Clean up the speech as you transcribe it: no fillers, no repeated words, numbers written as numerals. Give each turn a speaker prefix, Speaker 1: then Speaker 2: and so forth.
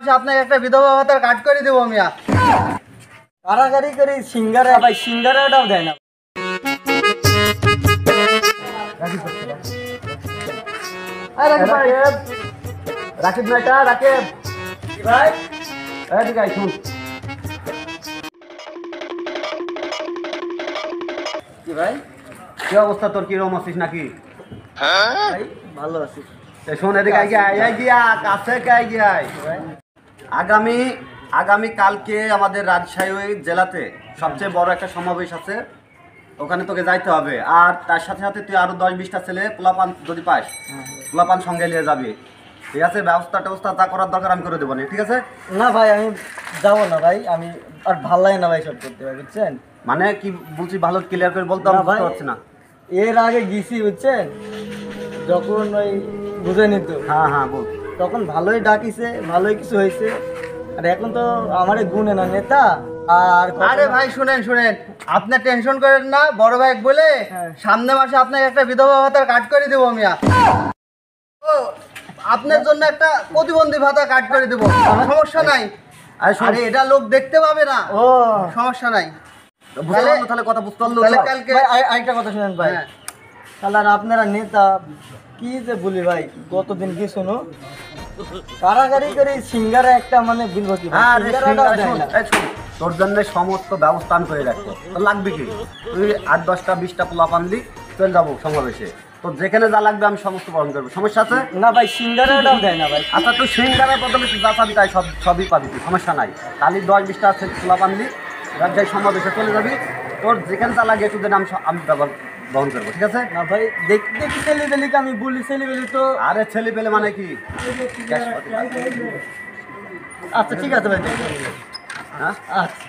Speaker 1: আপনাকে একটা বিধবা ভাতার কাট করে দেবো মিয়া।
Speaker 2: কারাগারি করে সিঙ্গারা ভাই, সিঙ্গারাটাও দেয় না।
Speaker 1: রাকিব নাইটা রাকিব
Speaker 2: ভাই
Speaker 1: এদিকে আয়, শুন।
Speaker 2: কি ভাই?
Speaker 1: কি অবস্থা তোর? কিরকম আছিস নাকি?
Speaker 2: ভাই ভালো আছি
Speaker 1: শোন এদিকে আয় গিয়া, আয় গিয়া কাছে আয় গিয়া। আগামী কালকে আমাদের রাজশাহী জেলাতে সবচেয়ে বড় একটা সমাবেশ আছে, ওখানে তোকে যাইতে হবে। আর তার সাথে সাথে তুই আরো 10-20টা ছেলে পোলাপান যদি পাস, পোলাপান সঙ্গে নিয়ে যাবি, ঠিক আছে? ব্যবস্থা যা করার দরকার আমি করে দেবো না, ঠিক আছে?
Speaker 2: না ভাই, আমি যাবো না ভাই, আমি আর ভাল লাগে না ভাই সব করতে ভাই, বুঝছেন?
Speaker 1: মানে কি বলছি ভালো ক্লিয়ার করে বলতে
Speaker 2: না ভাই,
Speaker 1: বুঝতে পারছি না।
Speaker 2: এর আগে গেছি বুঝছেন, যখন ওই বুঝে নিত
Speaker 1: হ্যাঁ হ্যাঁ বল।
Speaker 2: তখন ভালোই ডাকিছে, ভালোই কিছু হয়েছে। আর এখন তো আমারে গুনে না নেতা। আর
Speaker 1: আরে ভাই শুনেন, আপনি টেনশন করেন না, বড় ভাই বলে
Speaker 2: হ্যাঁ।
Speaker 1: সামনে মাসে আপনাকে একটা বিধবা ভাতার কাট করে দেবো মিয়া। ও আপনার জন্য একটা প্রতিবন্ধী ভাতা কাট করে দেবো, সমস্যা নাই। আরে এটা লোক দেখতে পাবে না,
Speaker 2: ও
Speaker 1: সমস্যা নাই। তাহলে কথা বুঝতে পারলো?
Speaker 2: তাহলে
Speaker 1: কালকে
Speaker 2: ভাই আরেকটা কথা শুনেন ভাই,
Speaker 1: হ্যাঁ।
Speaker 2: তাহলে আর আপনারা নেতা কি যে বলি ভাই, গতদিন কি শুনো কারাগারি করে সিঙ্গারা একটা মানে বিলব কি ভাই,
Speaker 1: আরে
Speaker 2: সিঙ্গারাটাও দেয় না।
Speaker 1: শোন, তোর জন্য সমস্ত ব্যবস্থা আমি করে রাখবো। তোর লাগবে কি? তুই 8-10টা 20টা পোলাপান দি, চলে যাবো সমাবেশে। তোর যেখানে যা লাগবে আমি সমস্ত বহন করবো, সমস্যা আছে?
Speaker 2: না ভাই, সিঙ্গারাটাও দেয় না ভাই।
Speaker 1: আচ্ছা তুই সিঙ্গারার বদলে তুই যা পাবি তাই সবই পাবি তুই, সমস্যা নাই। খালি 10-20টা পোলাপান দি, রাজ্যের সমাবেশে চলে যাবি। তোর যেখানে যা লাগে একটু দেন, আমি ব্যবহার বহন করবো, ঠিক আছে?
Speaker 2: না ভাই, দেখি ছেলেবেলিকে আমি বলি, ছেলেবেলি তো
Speaker 1: আরে ছেলে পেলে মানে কি?
Speaker 2: আচ্ছা ঠিক আছে ভাই,
Speaker 1: হ্যাঁ
Speaker 2: আচ্ছা।